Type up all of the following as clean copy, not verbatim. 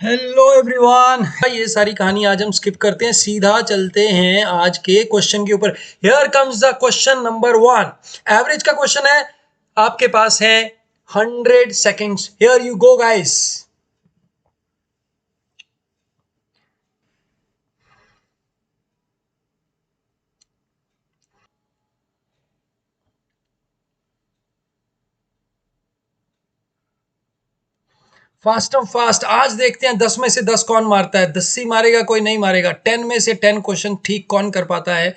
Hello everyone. ये सारी कहानी आज हम स्किप करते हैं, सीधा चलते हैं आज के क्वेश्चन के ऊपर। Here comes the question number 1। Average का क्वेश्चन है, आपके पास है 100 seconds. Here you go guys. Fast and fast. आज देखते हैं 10 में से 10 कौन मारता है। 10 ही मारेगा, कोई नहीं मारेगा। 10 में से 10 क्वेश्चन ठीक कौन कर पाता है।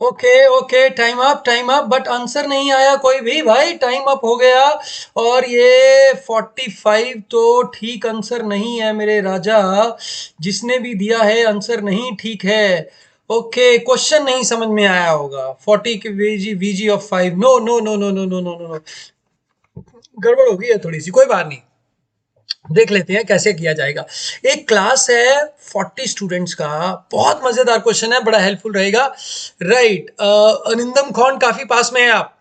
Okay okay, time up, but answer नहीं आया कोई भी भाई। टाइम अप हो गया। और ये 45 तो ठीक आंसर नहीं है मेरे राजा। जिसने भी दिया है आंसर नहीं ठीक है। ओके, क्वेश्चन नहीं समझ में आया होगा। 40 की वीजी वीजी of 5। No no no no no no no no no, गड़बड़ हो गई है थोड़ी सी। कोई बात नहीं, देख लेते हैं कैसे किया जाएगा। एक क्लास है 40 स्टूडेंट्स का। बहुत मजेदार क्वेश्चन है, बड़ा हेल्पफुल रहेगा। राइट, अनिंदम खान काफी पास में है आप।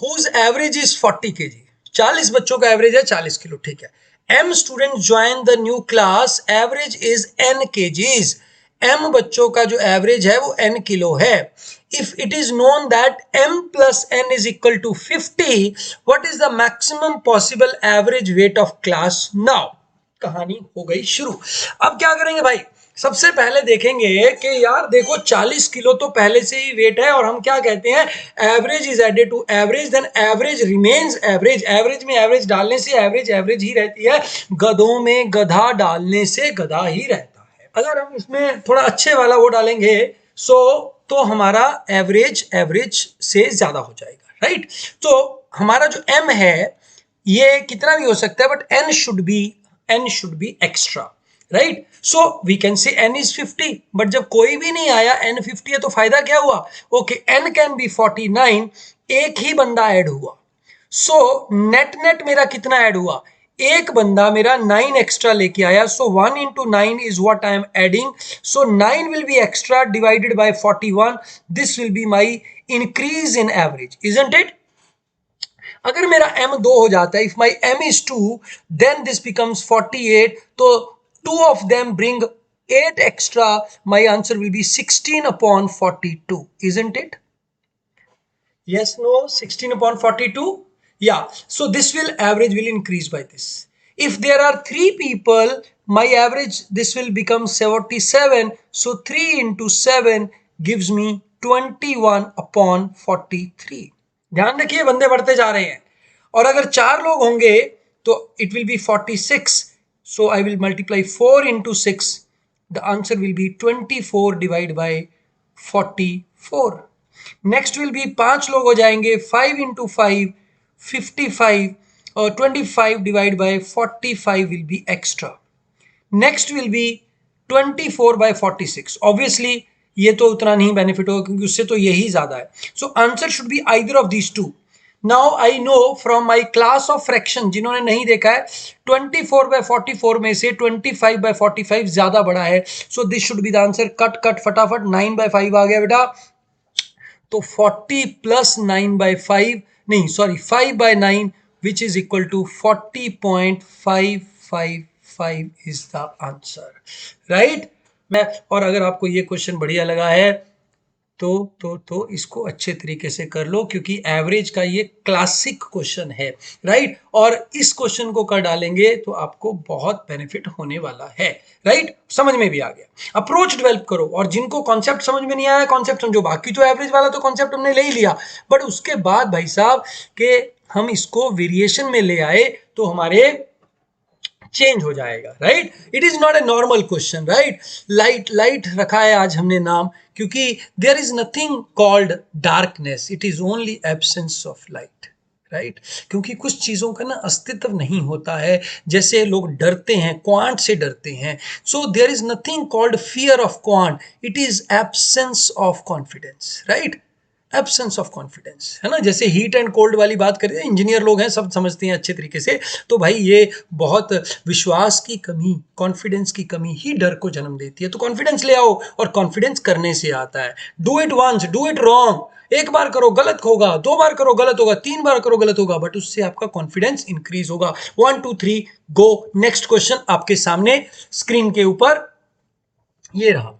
Whose average is 40 kg। 40 बच्चों का एवरेज है 40 किलो, ठीक है। M student join the new class, average is n kgs। m बच्चों का जो एवरेज है वो n किलो है। If it is known that m plus n is equal to 50, what is the maximum possible average weight of class now. कहानी हो गई शुरू। अब क्या करेंगे भाई, सबसे पहले देखेंगे कि यार देखो 40 किलो तो पहले से ही वेट है, और हम क्या कहते हैं, average is added to average, then average remains average. Average में एवरेज डालने से एवरेज एवरेज ही रहती है, गधों में गधा डालने से गधा ही रहता है। अगर हम इसमें थोड़ा अच्छे वाला वो डालेंगे सो तो हमारा एवरेज एवरेज से ज्यादा हो जाएगा। राइट, तो हमारा जो एम है ये कितना भी हो सकता है, but n should be extra, right? So we can say n is 50, but जब कोई भी नहीं आया, n 50 है तो फायदा क्या हुआ। okay, n can be 49, एक ही बंदा ऐड हुआ। सो नेट नेट मेरा कितना ऐड हुआ, एक बंदा मेरा 9 एक्स्ट्रा लेके आया। सो 1 into 9 is what I am adding. So 9 will be extra divided by 41. This will be my increase in average, isn't it? अगर मेरा m 2 हो जाता है, if my m is 2, then this becomes 48. तो 2 of them bring 8 extra. My answer will be 16 upon 42, isn't it? Yes, no, 16 upon 42. Yeah, so this will average will increase by this. If there are 3 people, my average this will become 77. So 3 into 7 gives me 21 upon 43. ध्यान रखिए, बंदे बढ़ते जा रहे हैं। और अगर 4 लोग होंगे तो it will be 46. So I will multiply 4 into 6. The answer will be 24 divide by 44. Next will be 5 लोग हो जाएंगे, 5 into 5 55, और 25 divide by 45 will be extra. Next will be 24 by 46. Obviously ये तो उतना नहीं बेनिफिट होगा क्योंकि उससे तो यही ज्यादा है। So answer should be either of these two. Now I know from my class of fraction, जिन्होंने नहीं देखा है, 24 by 44 में से 25 by 45 ज्यादा बड़ा है। So this should be the answer. Cut cut फटाफट, 9 by 5 आ गया बेटा। तो 40 प्लस 9 by 5, नहीं sorry 5 by 9, which is equal to 40.555 is the answer. Right, मैं और अगर आपको ये क्वेश्चन बढ़िया लगा है तो इसको अच्छे तरीके से कर लो, क्योंकि एवरेज का ये क्लासिक क्वेश्चन है। राइट, और इस क्वेश्चन को कर डालेंगे तो आपको बहुत बेनिफिट होने वाला है। राइट, समझ में भी आ गया। अप्रोच डेवलप करो, और जिनको कॉन्सेप्ट समझ में नहीं आया कॉन्सेप्ट समझो। बाकी तो एवरेज वाला तो कॉन्सेप्ट हमने ले ही लिया, बट उसके बाद भाई साहब के हम इसको वेरिएशन में ले आए तो हमारे चेंज हो जाएगा, right? It is not a normal question, right? Light light रखा है आज हमने नाम, क्योंकि there is nothing called darkness, it is only absence of light, right? क्योंकि कुछ चीजों का ना अस्तित्व नहीं होता है, जैसे लोग डरते हैं, क्वांट से डरते हैं। So there is nothing called fear of quant, it is absence of confidence, right? Absence of confidence, है ना? जैसे हीट एंड कोल्ड वाली बात करें, इंजीनियर लोग हैं, सब समझते हैं अच्छे तरीके से। तो भाई ये बहुत विश्वास की कमी, कॉन्फिडेंस की कमी ही डर को जन्म देती है। तो कॉन्फिडेंस ले आओ, और कॉन्फिडेंस करने से आता है। Do it once, do it wrong, एक बार करो गलत होगा, दो बार करो गलत होगा, तीन बार करो गलत होगा, बट उससे आपका कॉन्फिडेंस इंक्रीज होगा। 1 2 3 गो। नेक्स्ट क्वेश्चन आपके सामने स्क्रीन के ऊपर ये रहा।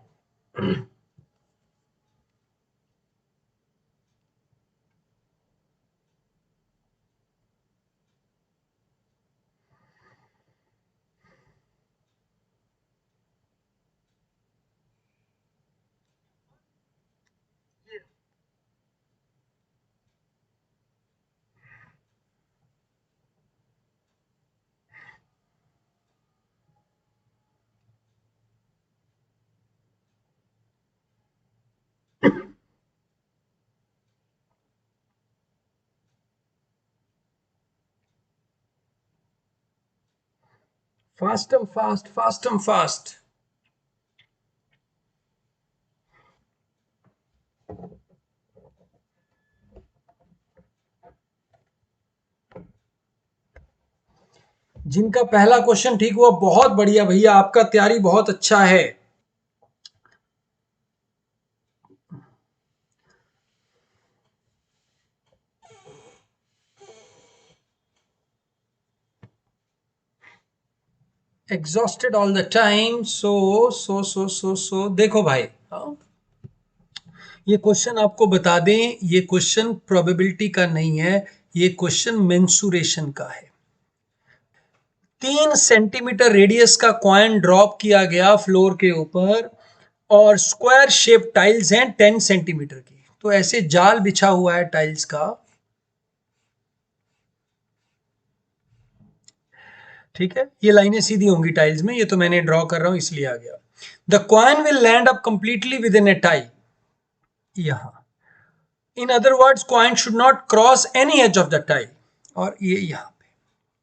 Fast and fast, fast and fast. जिनका पहला क्वेश्चन ठीक हुआ, बहुत बढ़िया भैया, आपका तैयारी बहुत अच्छा है। एग्जॉस्टेड ऑल द टाइम, सो देखो भाई, हाँ, ये क्वेश्चन आपको बता दें, ये क्वेश्चन प्रोबेबिलिटी का नहीं है, ये क्वेश्चन मेंसुरेशन का है। 3 सेंटीमीटर रेडियस का कॉइन ड्रॉप किया गया फ्लोर के ऊपर, और स्क्वायर शेप टाइल्स हैं 10 सेंटीमीटर की। तो ऐसे जाल बिछा हुआ है टाइल्स का, ठीक है? ये लाइनें सीधी होंगी टाइल्स में, ये तो मैंने ड्रॉ कर रहा हूं इसलिए आ गया। The coin will land up completely within a tile, यहां। In other words, coin should not cross any edge of the tile, और ये यहां पे,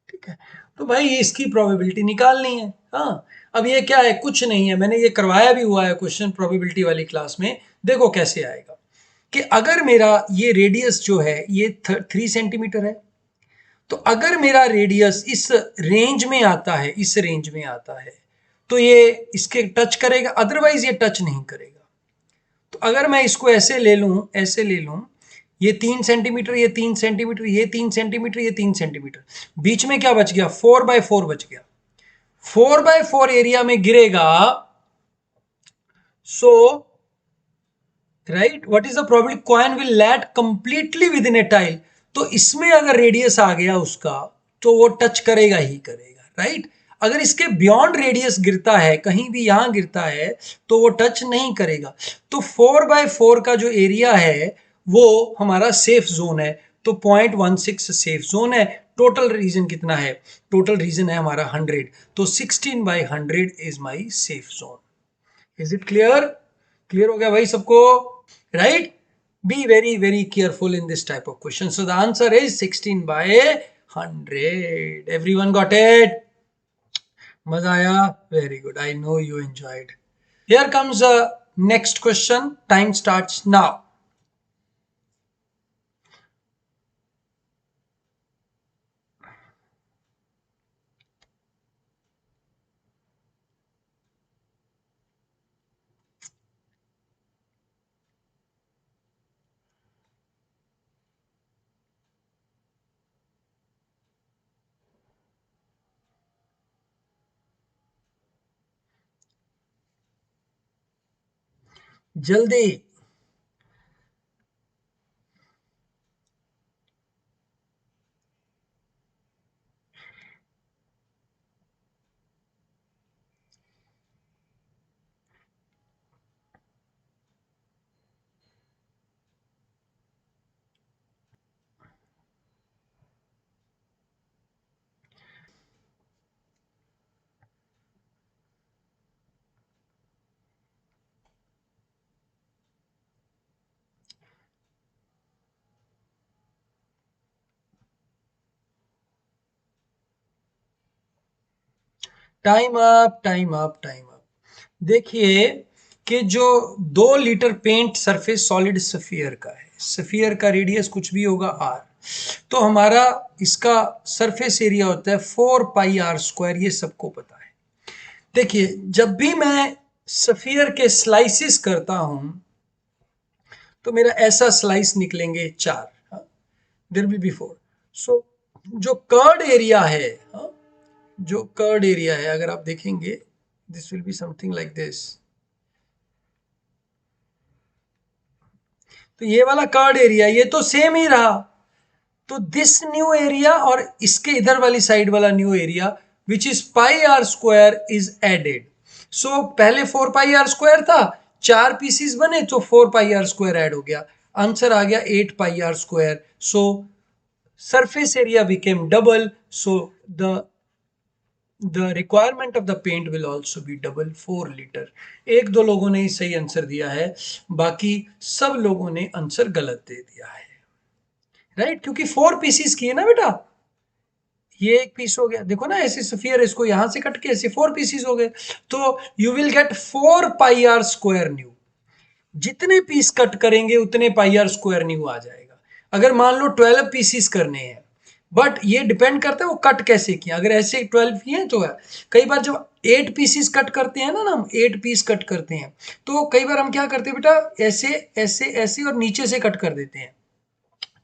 ठीक है? तो भाई ये इसकी प्रोबेबिलिटी निकालनी है। हाँ, अब ये क्या है, कुछ नहीं है, मैंने ये करवाया भी हुआ है क्वेश्चन प्रोबेबिलिटी वाली क्लास में। देखो कैसे आएगा, कि अगर मेरा ये रेडियस जो है ये 3 सेंटीमीटर है, तो अगर मेरा रेडियस इस रेंज में आता है, इस रेंज में आता है, तो ये इसके टच करेगा, अदरवाइज ये टच नहीं करेगा। तो अगर मैं इसको ऐसे ले लूं, ऐसे ले लूं, ये 3 सेंटीमीटर, ये 3 सेंटीमीटर, ये 3 सेंटीमीटर, ये 3 सेंटीमीटर, बीच में क्या बच गया, 4x4 बच गया। 4x4 एरिया में गिरेगा। So right, what is the probability, coin will land completely within a tile. तो इसमें अगर रेडियस आ गया उसका, तो वो टच करेगा ही करेगा, राइट? अगर इसके बियॉन्ड रेडियस गिरता है, कहीं भी यहां गिरता है, तो वो टच नहीं करेगा। तो 4x4 का जो एरिया है वो हमारा सेफ जोन है, तो 0.16 सेफ जोन है। टोटल रीजन कितना है, टोटल रीजन है हमारा 100, तो 16/100 is my safe zone. Is it clear? Clear हो गया भाई सबको, right? Be very, very careful in this type of question. So the answer is 16/100. Everyone got it? मजा आया? Very good. I know you enjoyed. Here comes the next question. Time starts now. जल्दी। Time up, time up, time up. देखिए कि जो 2 litre paint surface solid sphere का है, sphere का radius कुछ भी होगा आर, तो हमारा इसका सरफेस एरिया होता है 4 पाई r स्क्वायर, ये सबको पता है। देखिए जब भी मैं सफियर के स्लाइसिस करता हूं तो मेरा ऐसा स्लाइस निकलेंगे 4, देयर विल बी 4। सो जो कर्ड एरिया है, जो कर्ड एरिया है अगर आप देखेंगे, this will be something like this. तो ये वाला कर्ड एरिया ये तो सेम ही रहा, तो दिस न्यू एरिया और इसके इधर वाली साइड वाला new area which is pi r square is added. So पहले 4 पाई r स्क्वायर था, 4 पीसीस बने तो 4 पाई r स्क्वायर ऐड हो गया, आंसर आ गया 8 पाई r square. So surface area became double, so the requirement of the paint will also be double, 4 litre. एक दो लोगों ने ही सही आंसर दिया है, बाकी सब लोगों ने आंसर गलत दे दिया है, राइट? क्योंकि 4 पीसीस किए ना बेटा, ये एक पीस हो गया, देखो ना ऐसे स्फीयर, इसको यहां से कट के ऐसे 4 पीसीस हो गए, तो you will get 4 pi r square new. जितने पीस कट करेंगे उतने पाई r स्क्वायर न्यू आ जाएगा। अगर मान लो 12 पीसीस करने हैं, बट ये डिपेंड करता है वो कट कैसे किया। अगर ऐसे 12 किए तो है, कई बार जब 8 पीसीस कट करते हैं ना हम 8 पीस कट करते हैं, तो कई बार हम क्या करते हैं बेटा, ऐसे ऐसे ऐसे और नीचे से कट कर देते हैं,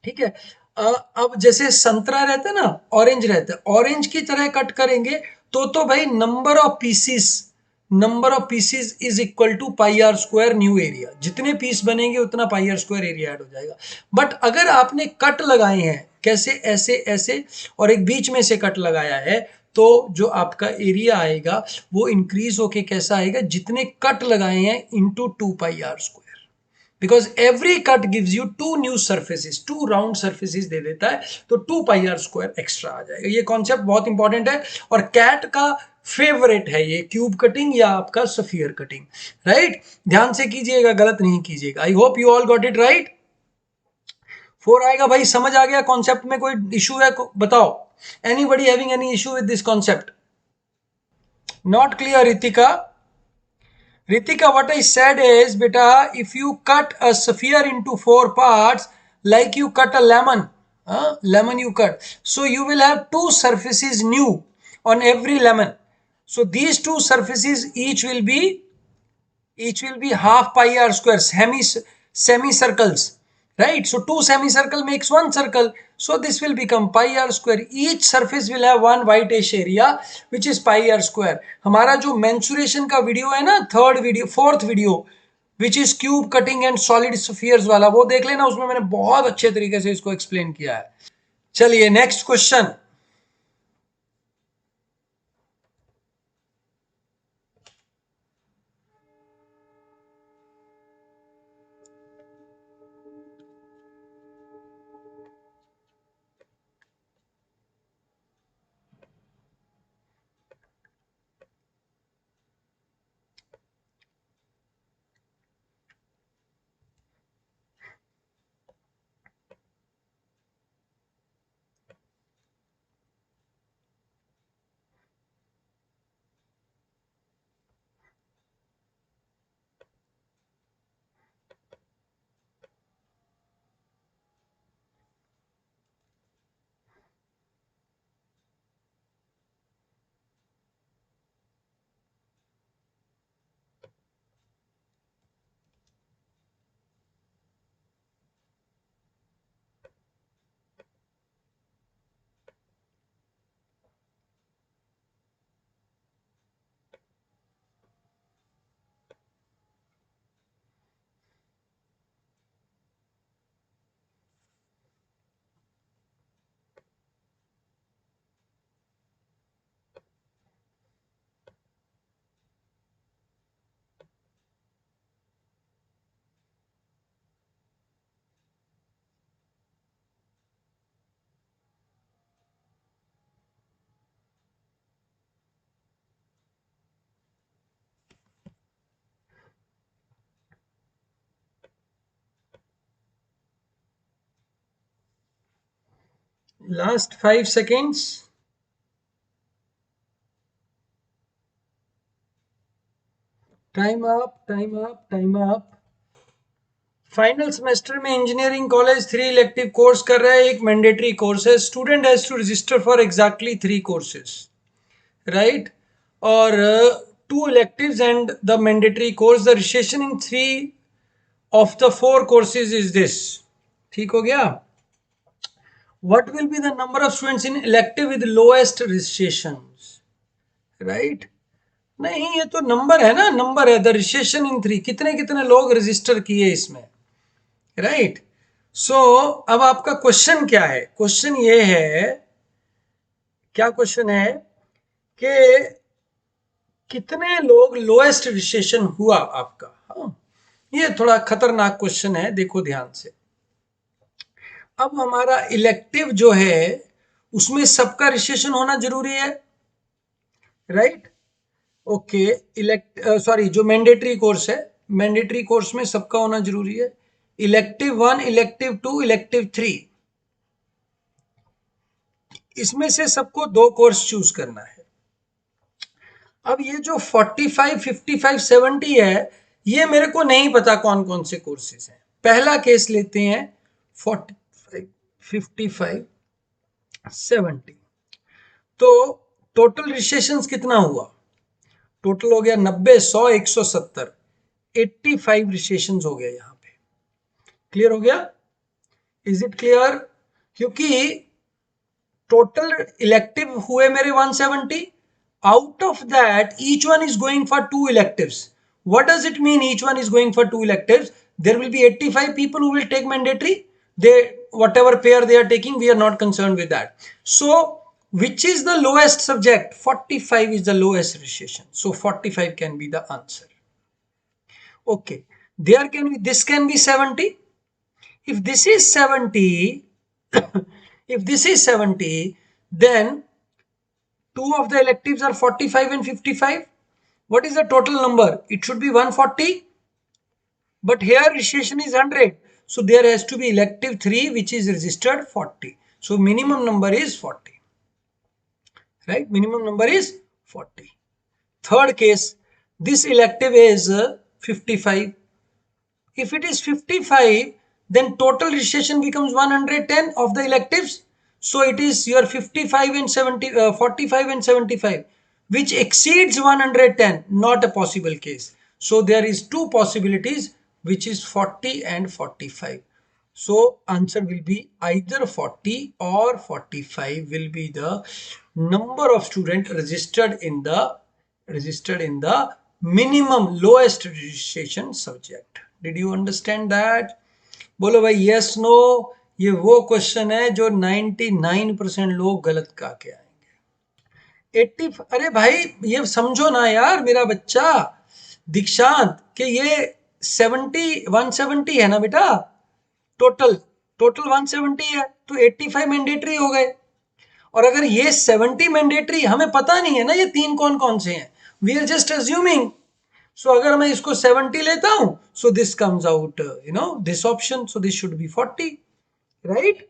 ठीक है। अब जैसे संतरा रहता है ना, ऑरेंज रहता है, ऑरेंज की तरह कट करेंगे तो भाई number of pieces is equal to pi r square new area. जितने पीस बनेंगे उतना pi r square area add हो जाएगा। बट अगर आपने कट लगाए हैं, कैसे, ऐसे ऐसे और एक बीच में से कट लगाया है, तो जो आपका एरिया आएगा वो इंक्रीज होके कैसा आएगा, जितने कट लगाए हैं into 2 pi r square. Because every cut gives you 2 new surfaces, 2 round surfaces दे देता है, तो 2 पाई r स्क्वायर एक्स्ट्रा आ जाएगा। ये कॉन्सेप्ट बहुत इंपॉर्टेंट है, और कैट का फेवरेट है ये क्यूब कटिंग या आपका सफियर कटिंग, राइट? ध्यान से कीजिएगा, गलत नहीं कीजिएगा। I hope you all got it right. 4 आएगा भाई, समझ आ गया कॉन्सेप्ट में कोई इशू है बताओ। Anybody having any issue with this concept? Not clear Ritika? Ritika, what I said is, beta, if you cut a sphere into 4 parts, like you cut a lemon, lemon you cut, so you will have 2 surfaces new on every lemon. So these 2 surfaces each will be half pi r square, semicircles, right? So 2 semicircle makes 1 circle, so this will become pi r square. Each surface will have one whitish area which is pi r square. हमारा जो mensuration का video है ना, third video, fourth video, which is cube cutting and solid spheres वाला, वो देख लेना, उसमें मैंने बहुत अच्छे तरीके से इसको एक्सप्लेन किया है। चलिए next question. Last 5 seconds. Time up, time up, time up. Final semester में इंजीनियरिंग कॉलेज 3 इलेक्टिव कोर्स कर रहा है, एक मैंडेटरी कोर्स है। Student has to register for exactly 3 courses, right? और 2 electives and the mandatory course. The registration in 3 of the 4 courses is this. ठीक हो गया? What will be the number of students in elective with lowest registrations? Right? नहीं, ये तो number है ना, number है। द रजिस्ट्रेशन इन 3, कितने कितने लोग रजिस्टर किए इसमें, राइट? सो अब आपका क्वेश्चन क्या है? क्वेश्चन ये है, क्या क्वेश्चन है कि कितने लोग लोएस्ट रजिस्ट्रेशन हुआ आपका। हाँ, ये थोड़ा खतरनाक क्वेश्चन है, देखो ध्यान से। अब हमारा इलेक्टिव जो है उसमें सबका रजिस्ट्रेशन होना जरूरी है, राइट? ओके, सॉरी, जो मैंडेटरी कोर्स है, मैंडेटरी कोर्स में सबका होना जरूरी है। इलेक्टिव 1, इलेक्टिव 2, इलेक्टिव 3, इसमें से सबको 2 कोर्स चूज करना है। अब ये जो 45, 55, 70 है, ये मेरे को नहीं पता कौन कौन से कोर्सेज हैं। पहला केस लेते हैं, 45, 55, 70। तो टोटल रजिस्ट्रेशन कितना हुआ? टोटल हो गया 90, 100, 170, 85 रजिस्ट्रेशन हो गया यहां पे। क्लियर हो गया? Is it clear? क्योंकि टोटल इलेक्टिव हुए मेरे 170, out of that each one is going for 2 electives. What does it mean each one is going for 2 electives? There will be 85 people who will take mandatory. They, whatever pair they are taking, we are not concerned with that. So which is the lowest subject? 45 is the lowest registration, so 45 can be the answer. Okay, there can be, this can be 70. If this is 70, if this is 70, then 2 of the electives are 45 and 55. What is the total number? It should be 140. But here registration is 100. So there has to be elective 3 which is registered 40. So minimum number is 40. Right? Minimum number is 40. Third case, this elective is 55. If it is 55, then total registration becomes 110 of the electives. So it is your 55 and 70, 45 and 75, which exceeds 110, not a possible case. So there is 2 possibilities, which is 40 and 45. So answer will be either 40 or 45 will be the number of students registered in the minimum lowest registration subject. Did you understand that? बोलो भाई yes no। ये वो question है जो 99% लोग गलत का के आएंगे। 80, अरे भाई ये समझो ना यार मेरा बच्चा दीक्षांत, कि ये 170 है ना बेटा, टोटल 170 है, तो 85 मैंडेटरी हो गए। और अगर ये 70 मैंडेटरी, हमें पता नहीं है ना ये 3 कौन कौन से हैं, वी आर जस्ट अज्यूमिंग। सो अगर मैं इसको 70 लेता हूं, so this comes out, this option, so this should be 40, right?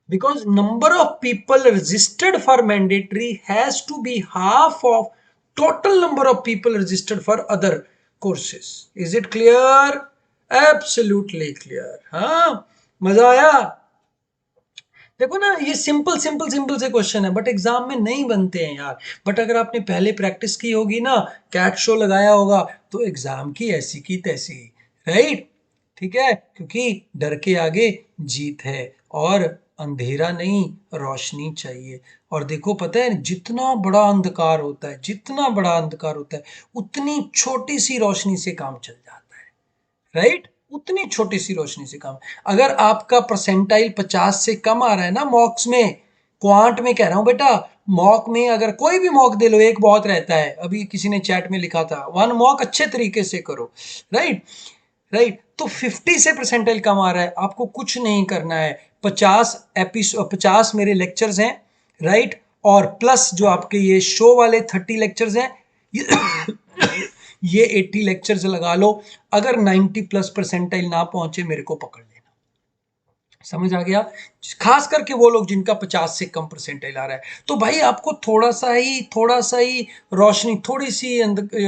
Because number of people registered for mandatory has to be half of total number of people registered for other courses. Is it clear? Absolutely clear. हाँ, मजा आया? देखो ना, ये simple simple simple से question है, but exam में नहीं बनते हैं यार। बट अगर आपने पहले प्रैक्टिस की होगी ना, कैट शो लगाया होगा, तो एग्जाम की ऐसी की तैसी, राइट? ठीक है, क्योंकि डर के आगे जीत है, और अंधेरा नहीं रोशनी चाहिए। और देखो पता है, जितना बड़ा अंधकार होता है, जितना बड़ा अंधकार होता है, उतनी छोटी सी रोशनी से काम चल जाता है, राइट? उतनी छोटी सी रोशनी से काम। अगर आपका परसेंटाइल 50 से कम आ रहा है ना मॉक्स में, क्वांट में कह रहा हूं बेटा, मॉक में अगर कोई भी मॉक दे लो, एक बहुत रहता है, अभी किसी ने चैट में लिखा था 1 मॉक अच्छे तरीके से करो, राइट? राइट, तो 50 से परसेंटाइल कम आ रहा है, आपको कुछ नहीं करना है। 50 मेरे लेक्चर्स हैं, राइट? और प्लस जो आपके ये शो वाले 30 लेक्चर्स हैं, ये 80 लेक्चर्स लगा लो। अगर 90 प्लस परसेंटाइल ना पहुंचे, मेरे को पकड़ लेना, समझ आ गया? खास करके वो लोग जिनका 50 से कम परसेंटाइल आ रहा है, तो भाई आपको थोड़ा सा ही रोशनी, थोड़ी सी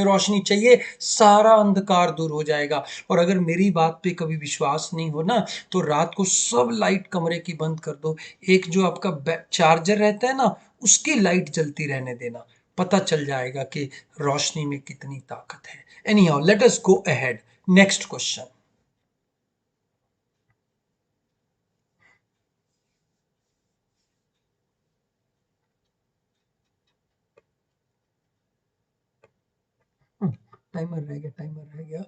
रोशनी चाहिए, सारा अंधकार दूर हो जाएगा। और अगर मेरी बात पे कभी विश्वास नहीं हो ना, तो रात को सब लाइट कमरे की बंद कर दो, एक जो आपका चार्जर रहता है ना, उसकी लाइट जलती रहने देना, पता चल जाएगा कि रोशनी में कितनी ताकत है। Any how, let us go ahead. Next question. Timer रह गया, टाइमर रह गया।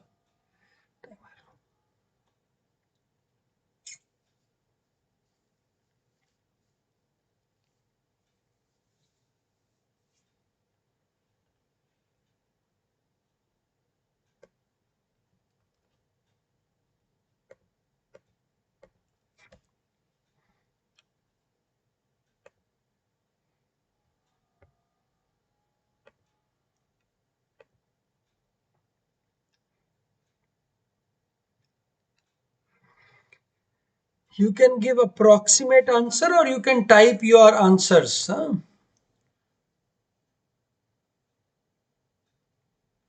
You can give approximate answer or you can type your answers. हाँ?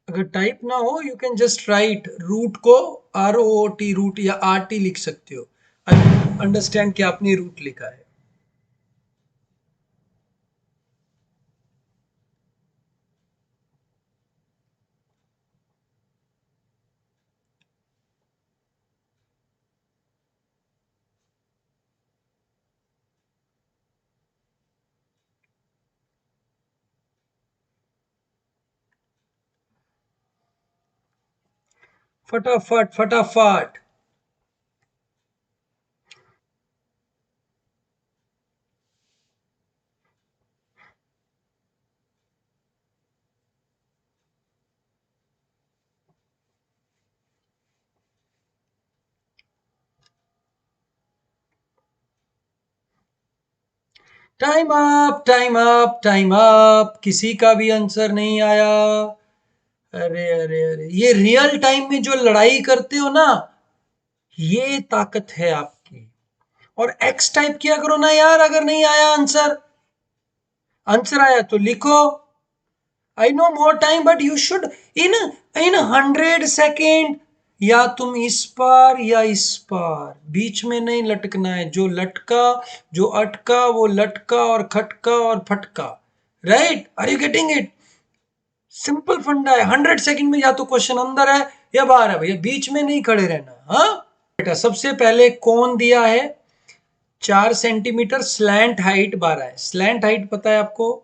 अगर टाइप ना हो, you can just write root को ROOT, रूट, या RT लिख सकते हो। आई अंडरस्टैंड कि आपने रूट लिखा है। फटाफट फटाफट। Time up, time up, time up. किसी का भी आंसर नहीं आया। अरे अरे अरे, ये रियल टाइम में जो लड़ाई करते हो ना, ये ताकत है आपकी। और एक्स टाइप किया करो ना यार, अगर नहीं आया आंसर। आंसर आया तो लिखो। I know more time, but you should in in 100 second. या तुम इस पार या इस पार, बीच में नहीं लटकना है। जो लटका, जो अटका, वो लटका और खटका और फटका। Right? Are you getting it? Simple funda है। 100 सेकेंड में या तो क्वेश्चन अंदर है या बाहर है भैया, बीच में नहीं खड़े रहना। हाँ बेटा, सबसे पहले कौन दिया है? 4 सेंटीमीटर, स्लैंट हाइट 12 है। स्लैंट हाइट पता है आपको?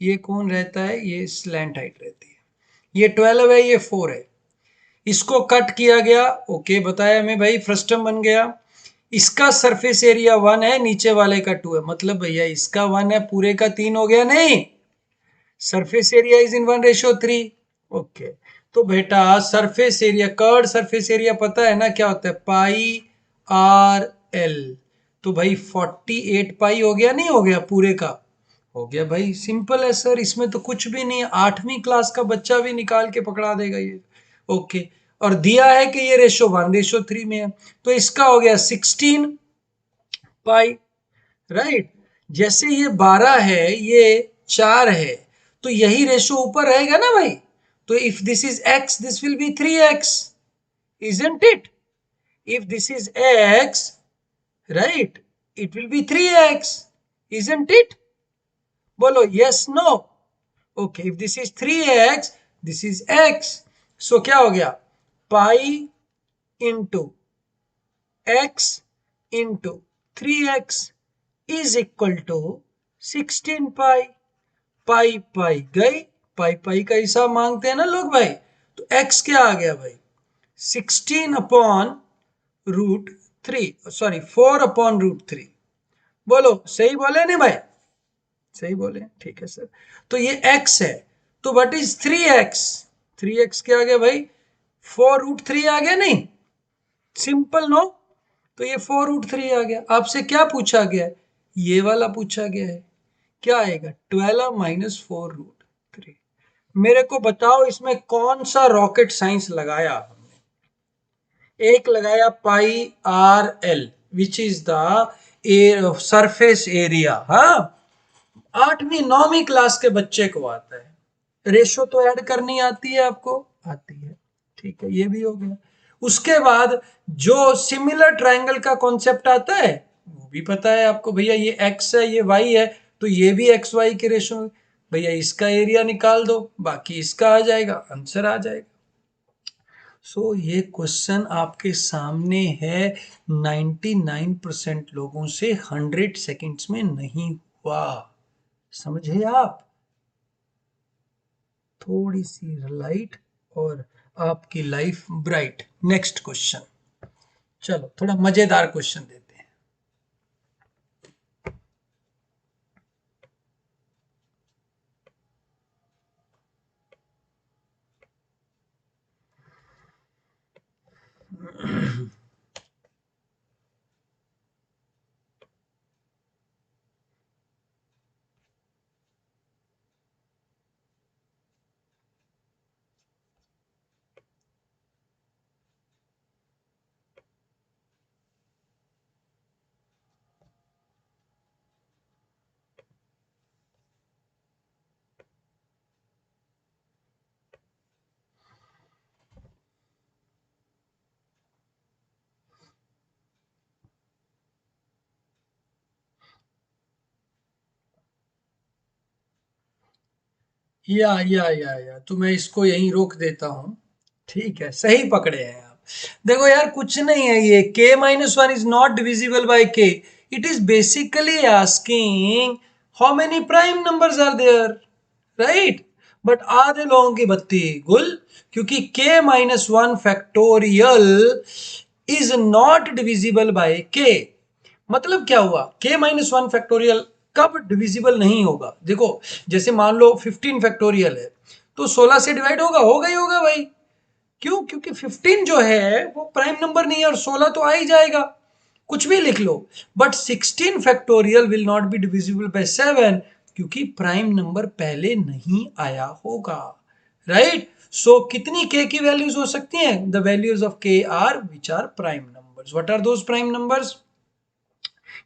ये कौन रहता है? ये स्लैंट हाइट रहती है। ये 12 है, ये 4 है। इसको कट किया गया, ओके बताया हमें भाई, फ्रस्टम बन गया। इसका सरफेस एरिया 1 है, नीचे वाले का 2 है, मतलब भैया इसका 1 है, पूरे का 3 हो गया नहीं? Surface area is in 1:3। Okay, तो बेटा surface area, curved surface area पता है ना क्या होता है? πr/l। तो भाई 48 पाई हो गया, नहीं हो गया? पूरे का हो गया भाई। सिंपल है सर, इसमें तो कुछ भी नहीं है, 8वीं क्लास का बच्चा भी निकाल के पकड़ा देगा ये। ओके, और दिया है कि ये रेशो 1:3 में है, तो इसका हो गया 16 पाई। राइट? जैसे ये 12 है, ये 4 है, तो यही रेशो ऊपर रहेगा ना भाई। तो if this is x, this will be 3x, isn't it? If this is x, right, it will be 3x, isn't it? बोलो yes no। Okay, if this is 3x, this is x, so क्या हो गया? Pi into x into 3x is equal to 16 pi. Pi पाई गई, pi पाई का हिसाब मांगते हैं ना लोग भाई। तो x क्या आ गया भाई? 16/√3, सॉरी 4/√3। बोलो सही बोले नहीं भाई? सही बोले, ठीक है सर। तो ये x है, तो व्हाट इज 3x? 3x क्या आ गया भाई? 4√3 आ गया नहीं? Simple no? तो ये 4√3 आ गया। आपसे क्या पूछा गया है? ये वाला पूछा गया है। क्या आएगा? 12 माइनस 4√3। मेरे को बताओ, इसमें कौन सा रॉकेट साइंस लगाया हमने? एक लगाया पाई RL, which is the surface area. हाँ, 8वीं 9वीं क्लास के बच्चे को आता है। रेशो तो ऐड करनी आती है आपको? आती है। ठीक है, ये भी हो गया। उसके बाद जो सिमिलर ट्रायंगल का कॉन्सेप्ट आता है वो भी पता है आपको, भैया ये एक्स है ये वाई है, तो ये भी एक्स वाई के रेशो में, भैया इसका एरिया निकाल दो, बाकी इसका आ जाएगा, आंसर आ जाएगा। सो ये क्वेश्चन आपके सामने है। 99% लोगों से 100 सेकेंड्स में नहीं हुआ, समझे आप? थोड़ी सी लाइट और आपकी लाइफ ब्राइट। नेक्स्ट क्वेश्चन, चलो थोड़ा मजेदार क्वेश्चन देते हैं। या तो मैं इसको यहीं रोक देता हूं। ठीक है, सही पकड़े हैं आप। देखो यार, कुछ नहीं है, ये k-1 is not divisible by k। It is basically asking how many prime numbers are there, right? But आधे लोगों की बत्ती गुल, क्योंकि k-1 factorial is not divisible by k। मतलब क्या हुआ, k-1 फैक्टोरियल कब डिविजिबल नहीं होगा? देखो, जैसे मान लो 15 फैक्टोरियल है, तो 16 से डिवाइड होगा ही होगा भाई। क्यों? क्योंकि 15 जो है वो प्राइम नंबर नहीं है, और 16 तो आ ही जाएगा, कुछ भी लिख लो। But 16 factorial will not be divisible by 7, क्योंकि प्राइम नंबर पहले नहीं आया होगा, राइट? सो कितनी k की वैल्यूज हो सकती हैं? The values of k are which are prime numbers. What are those prime numbers?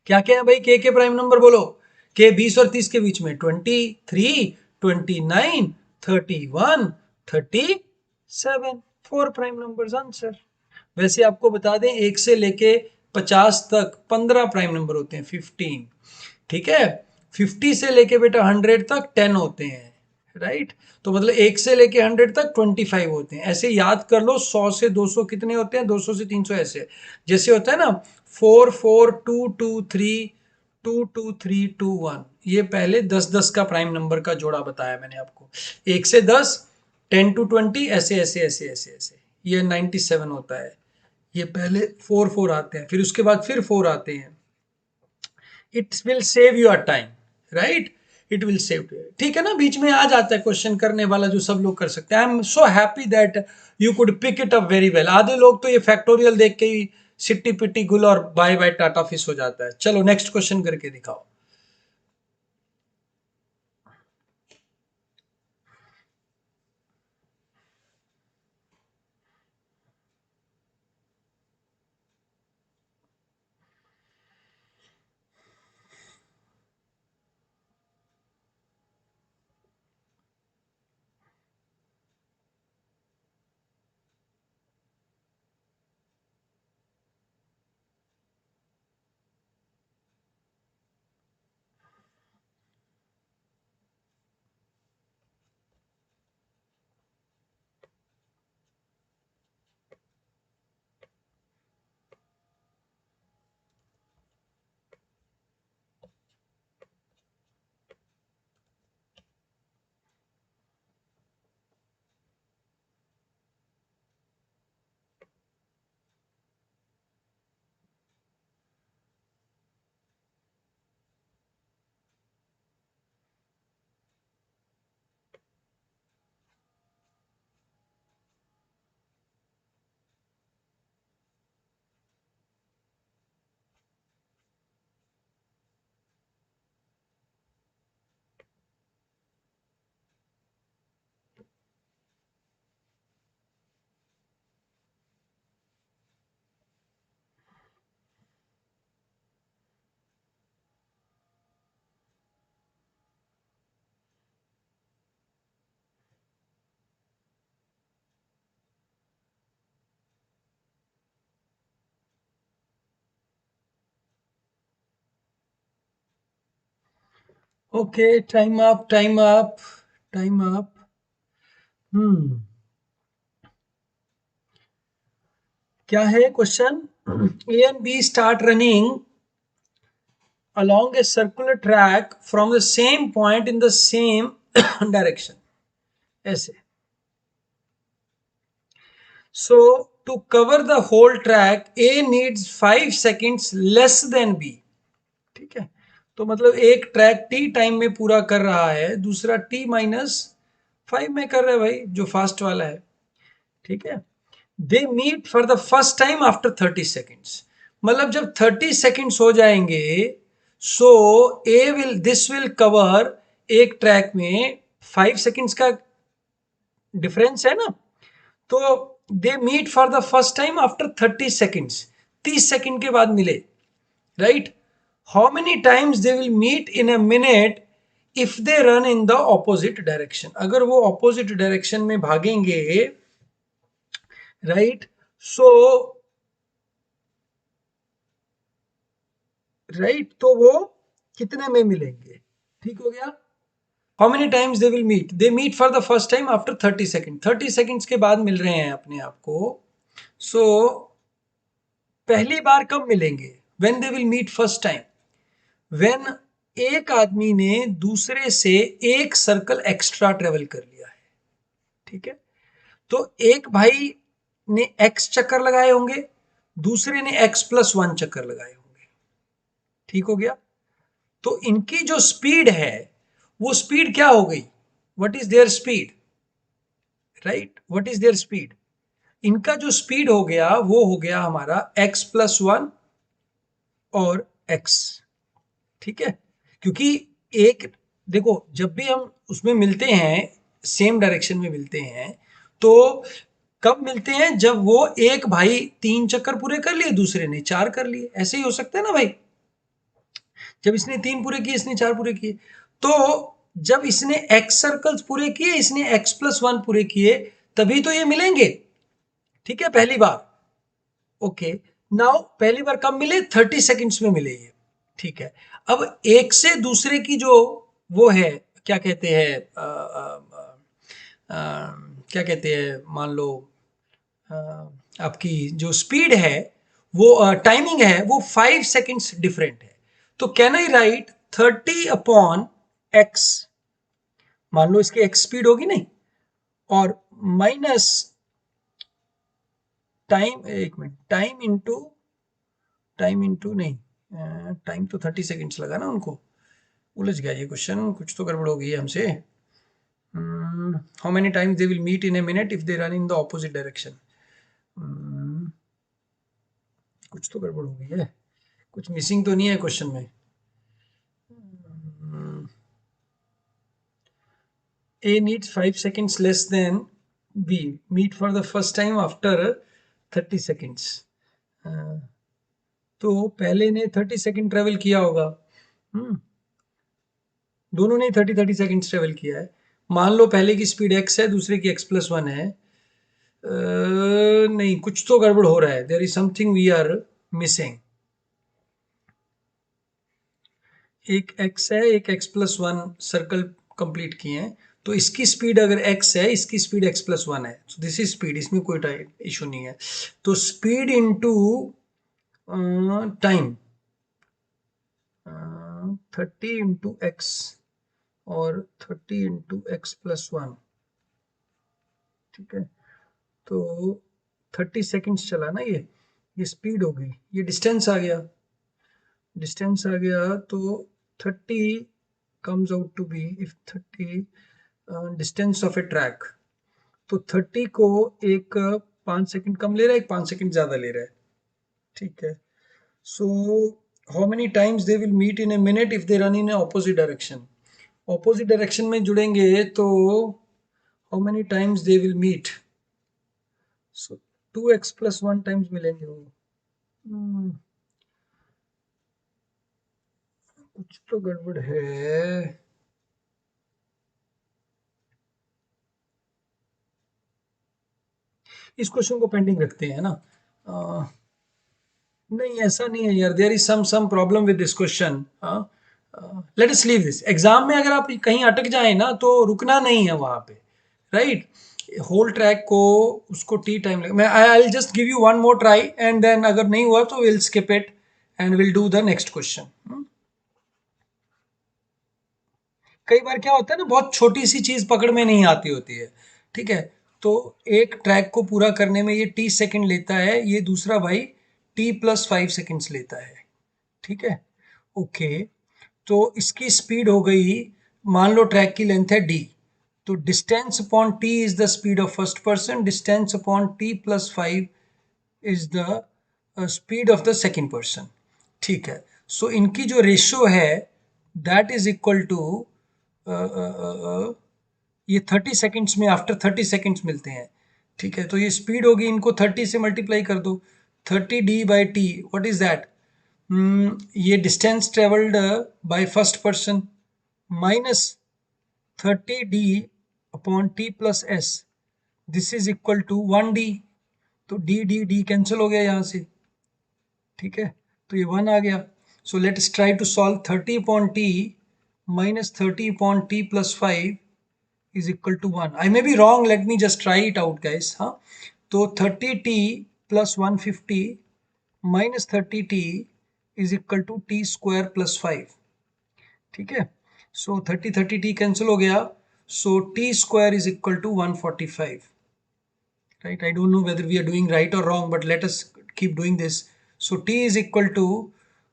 क्या क्या है भाई के प्राइम नंबर? बोलो। के 20 और 30 के बीच में 23, 29, 31, 37, 4 प्राइम नंबर्स, आंसर। वैसे आपको बता दें, 1 से लेके 50 तक 15 प्राइम नंबर होते हैं, 15। ठीक है, 50 से लेके बेटा 100 तक 10 होते हैं, राइट? तो मतलब 1 से लेके 100 तक 25 होते हैं। ऐसे याद कर लो, 100 से 200 कितने होते हैं, 200 से 300, ऐसे जैसे होता है ना, 4, 4, 2, 2, 3, 2, 2, 3, 2, 1। ये पहले 10-10 का प्राइम नंबर का जोड़ा बताया मैंने आपको। 1 से 10, 10 to 20, ऐसे ऐसे ऐसे ऐसे ऐसे, ये 97 होता है। ये पहले 4 4 आते हैं, फिर उसके बाद फिर 4 आते हैं। It will save your time, right? It will save. ठीक है ना, बीच में आ जाता है क्वेश्चन करने वाला, जो सब लोग कर सकते हैं। I am so happy that you could pick it up very well. आधे लोग तो ये फैक्टोरियल देख के ही सिट्टी पिट्टी गुल और बाय बाय टाटा फिश हो जाता है। चलो नेक्स्ट क्वेश्चन करके दिखाओ। Okay, time up, time up, time up. Hmm क्या है question? A and B start running along a circular track from the same point in the same direction, ऐसे. So to cover the whole track A needs 5 seconds less than B. ठीक है, तो मतलब एक track T time में पूरा कर रहा है, दूसरा टी माइनस 5 में कर रहा है भाई, जो फास्ट वाला है. ठीक है, they meet for the first time after 30 seconds. मतलब जब 30 सेकेंड्स हो जाएंगे, so a will this will cover, एक ट्रैक में 5 सेकेंड्स का डिफरेंस है ना, तो they meet for the first time after 30 seconds, 30 second के बाद मिले, right. How many times they will meet in a minute if they run in the opposite direction. अगर वो ऑपोजिट डायरेक्शन में भागेंगे, राइट, सो राइट, तो वो कितने में मिलेंगे? ठीक हो गया. How many times they will meet? They meet for the first time after 30 second, 30 seconds के बाद मिल रहे हैं अपने आप को. सो पहली बार कब मिलेंगे? When they will meet first time, when एक आदमी ने दूसरे से एक सर्कल एक्स्ट्रा ट्रेवल कर लिया है. ठीक है, तो एक भाई ने एक्स चक्कर लगाए होंगे, दूसरे ने x+1 चक्कर लगाए होंगे. ठीक हो गया. तो इनकी जो स्पीड है, वो स्पीड क्या हो गई? What is there speed? Right, what is there speed? इनका जो स्पीड हो गया, वो हो गया हमारा x+1 और x. ठीक है, क्योंकि एक, देखो जब भी हम उसमें मिलते हैं, सेम डायरेक्शन में मिलते हैं, तो कब मिलते हैं? जब वो एक भाई 3 चक्कर पूरे कर लिए, दूसरे ने 4 कर लिए. ऐसे ही हो सकता है ना भाई, जब इसने 3 पूरे किए, इसने 4 पूरे किए, तो जब इसने एक्स सर्कल्स पूरे किए, इसने x+1 पूरे किए, तभी तो ये मिलेंगे. ठीक है, पहली बार. ओके, नाउ पहली बार कब मिले? 30 सेकेंड्स में मिले ये. ठीक है, अब एक से दूसरे की जो वो है, क्या कहते हैं, क्या कहते हैं, मान लो अ, आपकी जो स्पीड है, वो टाइमिंग है, वो 5 सेकेंड्स डिफरेंट है. तो कैन आई राइट 30/x, मान लो इसकी x स्पीड होगी नहीं, और माइनस टाइम, एक मिनट, टाइम इंटू नहीं, टाइम तो 30 सेकेंड्स लगा ना उनको. उलझ गया ये क्वेश्चन, कुछ तो गड़बड़ हो गई है हमसे. How many times they will meet in a minute if they run in the opposite direction. कुछ तो गड़बड़ हो गई है, कुछ मिसिंग तो नहीं है क्वेश्चन में. A needs 5 seconds less than B. Meet for the first time after 30 seconds. तो पहले ने 30 सेकेंड ट्रेवल किया होगा. दोनों ने 30 सेकेंड्स ट्रेवल किया है. मान लो पहले की स्पीड x है, दूसरे की x+1 है. नहीं, कुछ तो गड़बड़ हो रहा है. There is something we are missing. एक x है, एक x+1 सर्कल कंप्लीट किए हैं, तो इसकी स्पीड अगर x है, इसकी स्पीड x+1 है, तो दिस इज स्पीड, इसमें कोई इशू नहीं है. तो स्पीड इनटू टाइम, 30 × x और 30 × x+1. ठीक है, तो 30 सेकेंड्स चला ना ये स्पीड हो गई, ये डिस्टेंस आ गया, तो 30 comes out to be, if 30 distance of A track, तो 30 को एक 5 सेकेंड कम ले रहा है, एक 5 सेकेंड ज्यादा ले रहा है. ठीक है, so how many times they will meet in a minute if they run in a opposite direction. Opposite direction में जुड़ेंगे तो how many times they will meet. So 2x+1 times मिलेंगे वो. कुछ तो गड़बड़ है. इस क्वेश्चन को पेंडिंग रखते हैं ना. नहीं, ऐसा नहीं है यार, there is some problem with this question. Let us leave this. Exam में अगर आप कहीं अटक जाए ना तो रुकना नहीं है वहां पे, राइट। होल ट्रैक को उसको टी टाइम लगे। मैं I will just give you one more try and then अगर नहीं हुआ तो will skip it and will do the next question. कई बार क्या होता है ना, बहुत छोटी सी चीज पकड़ में नहीं आती होती है, ठीक है। तो एक ट्रैक को पूरा करने में ये टी सेकंड लेता है, ये दूसरा भाई टी प्लस 5 सेकंड्स लेता है, ठीक है। ओके, तो इसकी स्पीड हो गई, मान लो ट्रैक की लेंथ है डी, तो distance upon T is the speed of first person, distance upon T plus 5 is the speed of the second person, ठीक है। सो इनकी जो रेशियो है दैट इज इक्वल टू ये 30 सेकंड्स में, आफ्टर 30 सेकंड्स मिलते हैं, ठीक है। तो ये स्पीड होगी, इनको 30 से मल्टीप्लाई कर दो, 30d/t, व्हाट इज दैट? ये distance travelled by first person minus 30d/t+s, this is equal to 1d। तो d कैंसिल हो गया यहाँ से, ठीक है, तो ये 1 आ गया। So let's try to solve 30/t minus 30/t+5 is equal to 1. I may be wrong, let me just try it out guys, हाँ। तो 30t plus 150 minus 30t is equal to t square plus 5, ठीक है। सो 30 cancel हो गया, सो t square is equal to 145, right? I don't know whether we are doing right or wrong, but let us keep doing this. So t is equal to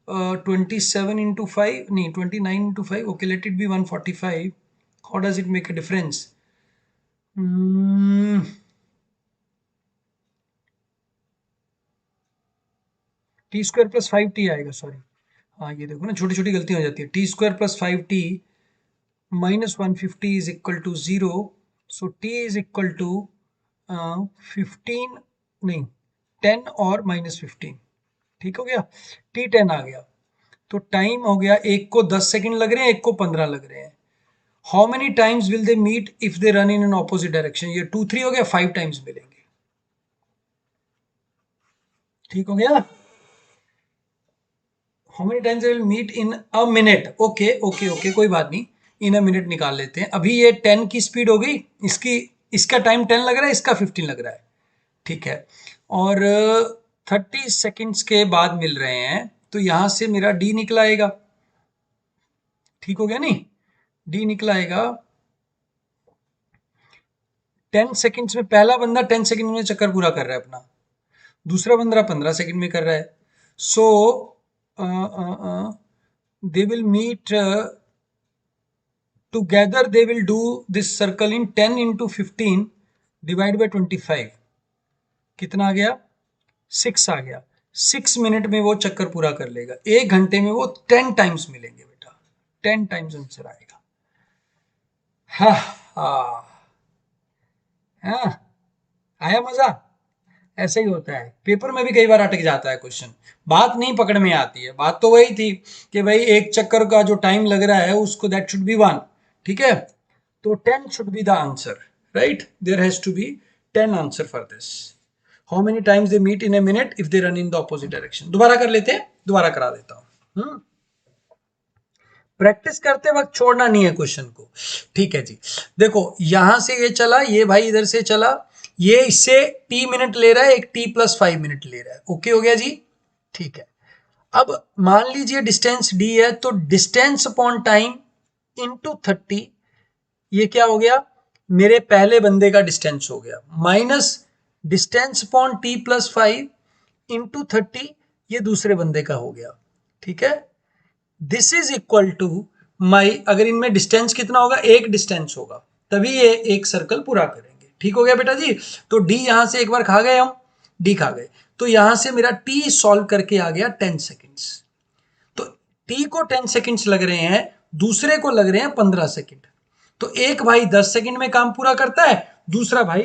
27 into 5, no, 29 into 5, okay, let it be 145. How does it make a difference? T square plus 5t आएगा, sorry, हाँ ये देखो ना, छोटी छोटी गलती हो जाती है। T square plus 5t minus 150 is equal to 0, so t is equal to 15, नहीं 10 और -15, ठीक हो गया, t 10 आ गया। तो टाइम हो गया, एक को 10 सेकंड लग रहे हैं, एक को 15 लग रहे हैं। How many times will they meet if they run in an opposite direction? ये 2 3 हो गया, 5 टाइम्स मिलेंगे, ठीक हो गया। How many times they will meet in a minute? Okay okay okay, कोई बात नहीं, इन अ मिनट निकाल लेते हैं। अभी ये 10 की स्पीड हो गई, इसकी, इसका टाइम 10 लग रहा है, इसका 15 लग रहा है, ठीक है। और 30 सेकेंड्स के बाद मिल रहे हैं, तो यहां से मेरा डी निकला आएगा, ठीक हो गया नहीं, डी निकला आएगा। 10 सेकेंड्स में पहला बंदा 10 सेकेंड में चक्कर पूरा कर रहा है अपना, दूसरा बंदा 15 सेकेंड में कर रहा है। So they will meet together, they will do this circle in 10 into 15 divide by 25, कितना आ गया? 6 आ गया। 6 मिनट में वो चक्कर पूरा कर लेगा, 1 घंटे में वो 10 टाइम्स मिलेंगे बेटा, 10 टाइम्स आंसर आएगा। हाँ हाँ हाँ, आया मजा? ऐसे ही होता है, पेपर में भी कई बार अटक जाता है क्वेश्चन, बात नहीं पकड़ में आती है। बात तो वही थी कि भाई एक चक्कर का जो टाइम लग रहा है उसको, दैट शुड बी 1, ठीक है। तो 10 should be the answer, right, there has to be 10 answer for this. How many times they meet in a minute if they run in the opposite direction? दोबारा कर लेते हैं, दोबारा करा देता हूं। प्रैक्टिस करते वक्त छोड़ना नहीं है क्वेश्चन को, ठीक है जी। देखो यहां से ये चला, ये भाई इधर से चला, ये इससे t मिनट ले रहा है, एक t+5 मिनट ले रहा है, ओके हो गया जी, ठीक है। अब मान लीजिए डिस्टेंस d है, तो डिस्टेंस अपॉन टाइम इंटू 30, ये क्या हो गया? मेरे पहले बंदे का डिस्टेंस हो गया, minus distance upon t+5 into 30, ये दूसरे बंदे का हो गया, ठीक है। This is equal to my, अगर इनमें डिस्टेंस कितना होगा? एक डिस्टेंस होगा, तभी ये एक सर्कल पूरा करेंगे, ठीक हो गया बेटा जी। तो डी यहां से एक बार खा गए हम, डी खा गए, तो यहां से मेरा टी सॉल्व करके आ गया 10 सेकेंड्स। तो टी को 10 सेकेंड्स लग रहे हैं, दूसरे को लग रहे हैं 15 सेकेंड। तो एक भाई 10 सेकेंड में काम पूरा करता है, दूसरा भाई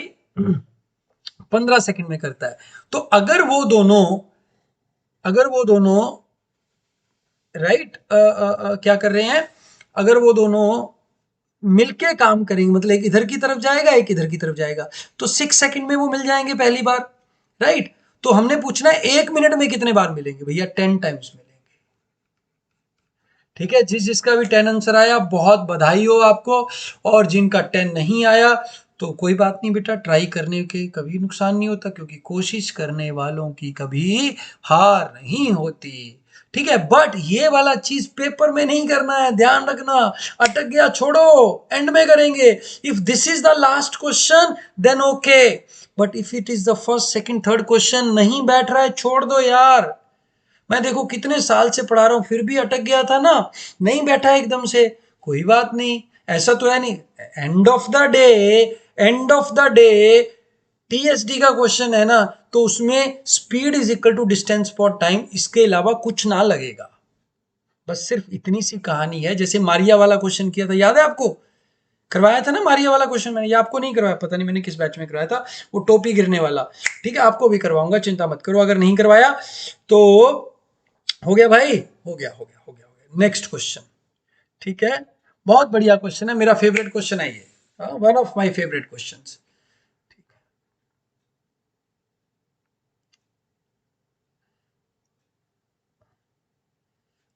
15 सेकेंड में करता है। तो अगर वो दोनों राइट क्या कर रहे हैं, अगर वो दोनों मिलके काम करेंगे, मतलब एक इधर की तरफ जाएगा, एक इधर की तरफ जाएगा, तो 6 सेकंड में वो मिल जाएंगे पहली बार, राइट। तो हमने पूछना है 1 मिनट में कितने बार मिलेंगे? भैया 10 टाइम्स मिलेंगे, ठीक है, जिस जिसका भी 10 आंसर आया बहुत बधाई हो आपको, और जिनका 10 नहीं आया तो कोई बात नहीं बेटा, ट्राई करने के कभी नुकसान नहीं होता, क्योंकि कोशिश करने वालों की कभी हार नहीं होती। ठीक है, बट ये वाला चीज पेपर में नहीं करना है, ध्यान रखना। अटक गया छोड़ो, एंड में करेंगे। If this is the last question then okay, but if it is the first second third question नहीं बैठ रहा है, छोड़ दो यार। मैं देखो कितने साल से पढ़ा रहा हूं, फिर भी अटक गया था ना, नहीं बैठा एकदम से, कोई बात नहीं, ऐसा तो है नहीं। End of the day, end of the day TSD का क्वेश्चन है ना, तो उसमें speed is equal to distance for time, इसके अलावा कुछ ना लगेगा। बस सिर्फ इतनी सी कहानी है। जैसे मारिया वाला क्वेश्चन किया था, याद है आपको? करवाया था ना मारिया वाला क्वेश्चन मैंने, या आपको नहीं करवाया, पता नहीं मैंने किस बैच में करवाया था, वो टोपी गिरने वाला। ठीक है, आपको भी करवाऊंगा, चिंता मत करो, अगर नहीं करवाया तो। हो गया भाई, हो गया हो गया हो गया हो गया। Next question. ठीक है, बहुत बढ़िया क्वेश्चन है, मेरा फेवरेट क्वेश्चन है ये, one of my favourite questions.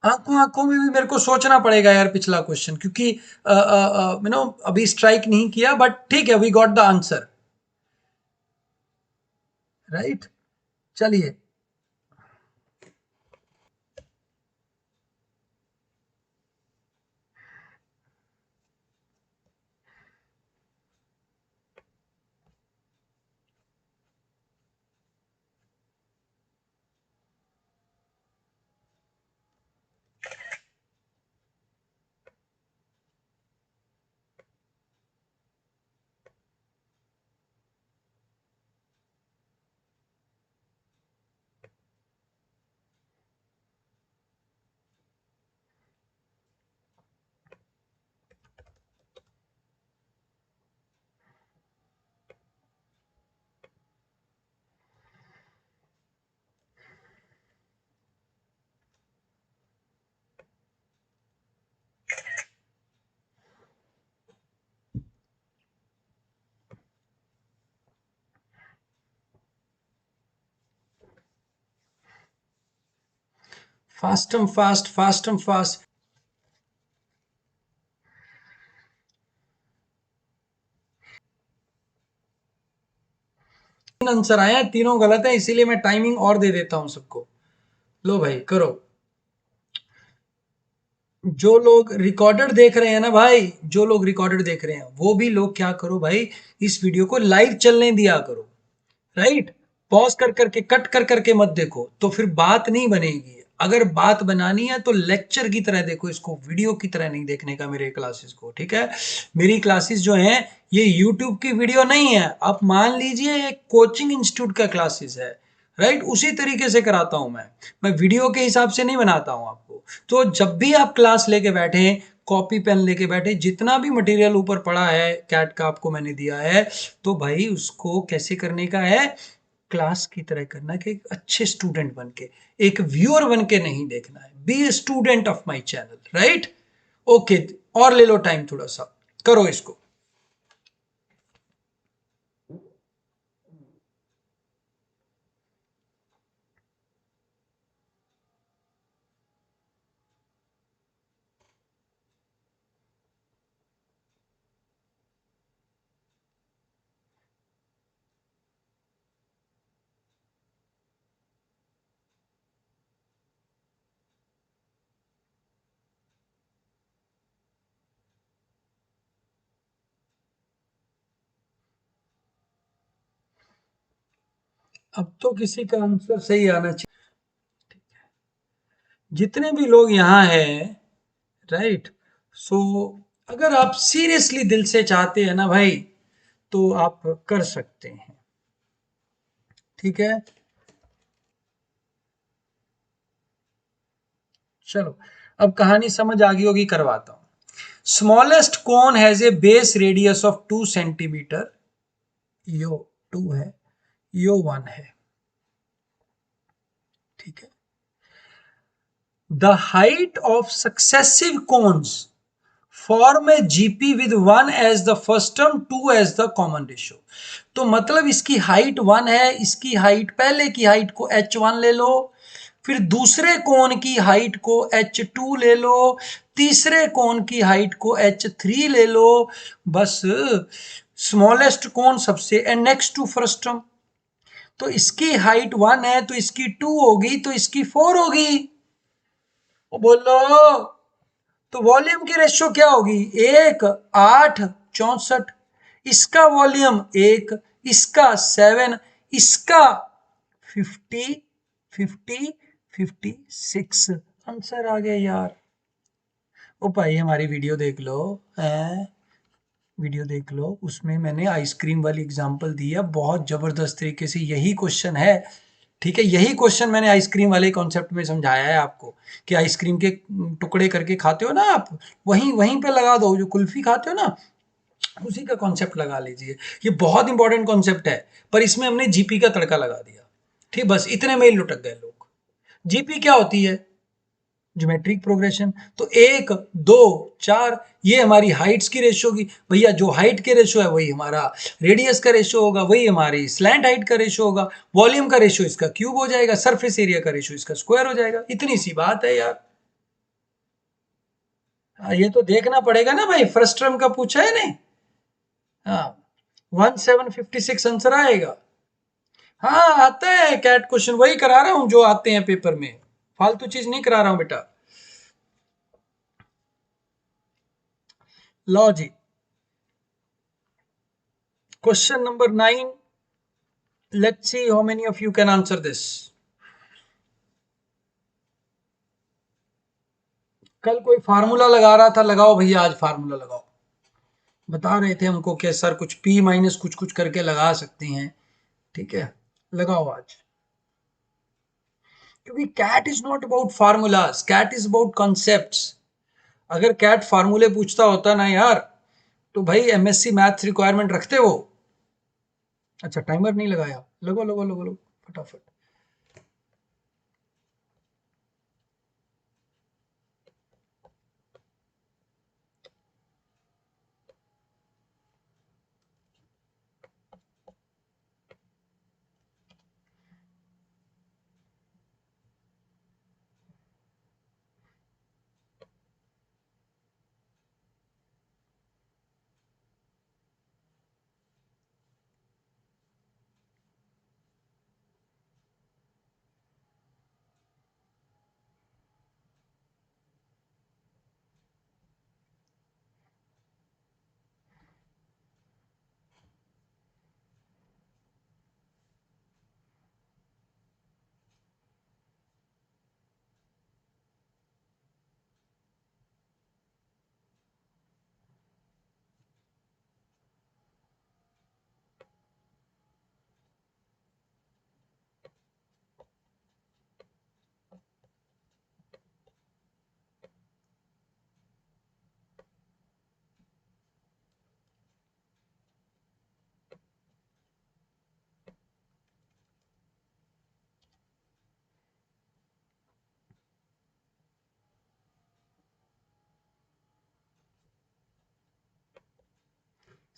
आंखों आंखों में भी मेरे को सोचना पड़ेगा यार पिछला क्वेश्चन, क्योंकि यू नो अभी स्ट्राइक नहीं किया, बट ठीक है, we got the answer, right. चलिए, फास्टम फास्ट, फास्टम फास्ट। तीन आंसर आए हैं, तीनों गलत है, इसीलिए मैं टाइमिंग और दे देता हूं सबको। लो भाई करो। जो लोग रिकॉर्डेड देख रहे हैं ना भाई, जो लोग रिकॉर्डेड देख रहे हैं वो भी लोग क्या करो भाई, इस वीडियो को लाइव चलने दिया करो, राइट। पॉज कर करके, कट कर करके मत देखो, तो फिर बात नहीं बनेगी। अगर बात बनानी है तो लेक्चर की तरह देखो इसको, वीडियो की तरह नहीं देखने का मेरे क्लासेस को, ठीक है। मेरी क्लासेस जो हैं ये यूट्यूब की वीडियो नहीं है, आप मान लीजिए एक कोचिंग इंस्टीट्यूट का क्लासेस है, राइट। उसी तरीके से कराता हूं मैं वीडियो के हिसाब से नहीं बनाता हूं आपको। तो जब भी आप क्लास लेके बैठे, कॉपी पेन लेके बैठे, जितना भी मटेरियल ऊपर पड़ा है कैट का आपको मैंने दिया है, तो भाई उसको कैसे करने का है, क्लास की तरह करना है, कि एक अच्छे स्टूडेंट बन के, एक व्यूअर बन के नहीं देखना है। Be a student of my channel, right. Okay, और ले लो टाइम थोड़ा सा, करो इसको। अब तो किसी का आंसर सही आना चाहिए, जितने भी लोग यहाँ हैं, राइट। सो अगर आप सीरियसली दिल से चाहते हैं ना भाई, तो आप कर सकते हैं, ठीक है। चलो, अब कहानी समझ आ गई होगी, करवाता हूं। Smallest cone has a base radius of 2 centimetre, यो 2 है, यो 1 है, ठीक है। The height of successive cones form a GP with 1 as the first term, 2 as the common ratio. तो मतलब इसकी हाइट 1 है, इसकी हाइट, पहले की हाइट को h1 ले लो, फिर दूसरे कोण की हाइट को h2 ले लो, तीसरे कोण की हाइट को h3 ले लो, बस स्मॉलेस्ट कोण सबसे एंड नेक्स्ट टू फ्रस्टम। तो इसकी हाइट 1 है तो इसकी 2 होगी तो इसकी 4 होगी। बोलो, तो वॉल्यूम की रेशियो क्या होगी? 1:8:64। इसका वॉल्यूम 1, इसका 7, इसका 50, 50, 56। आंसर आ गया यार। ओ भाई हमारी वीडियो देख लो, है वीडियो देख लो, उसमें मैंने आइसक्रीम वाली एग्जांपल दी है बहुत जबरदस्त तरीके से। यही क्वेश्चन है, ठीक है, यही क्वेश्चन मैंने आइसक्रीम वाले कॉन्सेप्ट में समझाया है आपको कि आइसक्रीम के टुकड़े करके खाते हो ना आप, वहीं वहीं पे लगा दो, जो कुल्फी खाते हो ना उसी का कॉन्सेप्ट लगा लीजिए। ये बहुत इंपॉर्टेंट कॉन्सेप्ट है, पर इसमें हमने जीपी का तड़का लगा दिया। ठीक, बस इतने में ही लुटक गए लोग। जीपी क्या होती है? Geometric progression. तो 1, 2, 4 ये हमारी हाइट्स की रेशियो होगी भैया। जो हाइट के रेशियो है वही हमारा रेडियस का रेशियो होगा, वही हमारी स्लैंट हाइट का रेशियो होगा। वॉल्यूम का रेशियो इसका क्यूब हो जाएगा, सरफेस एरिया का रेशियो इसका स्क्वायर हो जाएगा। इतनी सी बात है यार। ये तो देखना पड़ेगा ना भाई, फर्स्ट टर्म का पूछा है नहीं। हाँ, 1756 आंसर आएगा। हाँ आता है कैट क्वेश्चन, वही करा रहा हूं जो आते हैं पेपर में, फालतू चीज नहीं करा रहा हूं बेटा। लो जी, question number 9। Let's see how many of you can answer this. कल कोई फार्मूला लगा रहा था, लगाओ भैया आज फार्मूला लगाओ। बता रहे थे हमको कि सर कुछ पी माइनस कुछ कुछ करके लगा सकते हैं, ठीक है, लगाओ आज। क्योंकि CAT is not about formulas, CAT is about concepts. अगर कैट फार्मूले पूछता होता ना यार, तो भाई एमएससी मैथ्स रिक्वायरमेंट रखते हो। अच्छा टाइमर नहीं लगाया, लगो लगो लगो लगो फटाफट।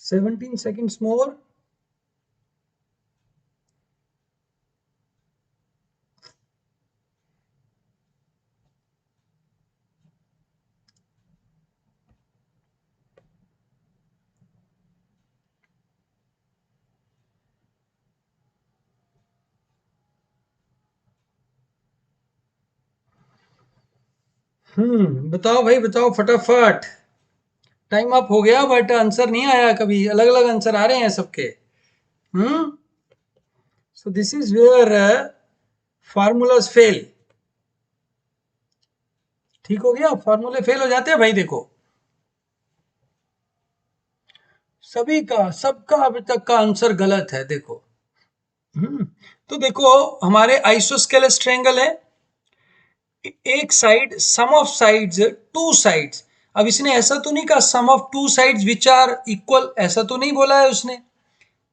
सेवनटीन सेकेंड्स मोर। बताओ भाई बताओ फटाफट। टाइम अप हो गया बट आंसर नहीं आया, कभी अलग अलग आंसर आ रहे हैं सबके। So this is where formulas fail. ठीक हो गया, फार्मूले फेल हो जाते हैं भाई। देखो सभी का, सबका अभी तक का आंसर गलत है। देखो तो देखो हमारे आइसोस्केलेस ट्रायंगल है, एक side sum of sides two sides. अब इसने ऐसा तो नहीं कहा sum of two sides which are equal, ऐसा तो नहीं बोला है उसने।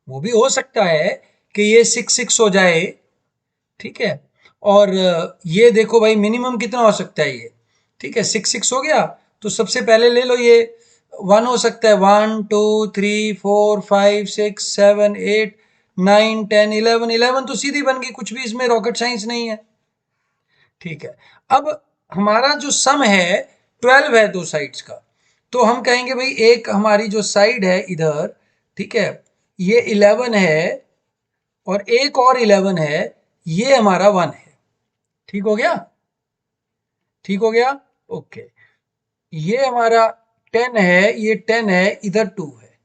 वो भी हो सकता है कि ये 6 6 हो जाए, ठीक है, और ये देखो भाई मिनिमम कितना हो सकता है ये, ठीक है, 6 6 हो गया। तो सबसे पहले ले लो ये 1 हो सकता है, 1 2 3 4 5 6 7 8 9 10 11, 11 तो सीधी बन गई, कुछ भी इसमें रॉकेट साइंस नहीं है। ठीक है। अब हमारा जो सम है 12 है दो साइड्स का, तो हम कहेंगे भाई एक हमारी जो साइड है इधर, ठीक है, ये 11 है और एक और 11 है, ये हमारा 1 है। ठीक हो गया? ठीक हो गया? ओके। ये हमारा 10 है, ये 10 है, इधर 2 है,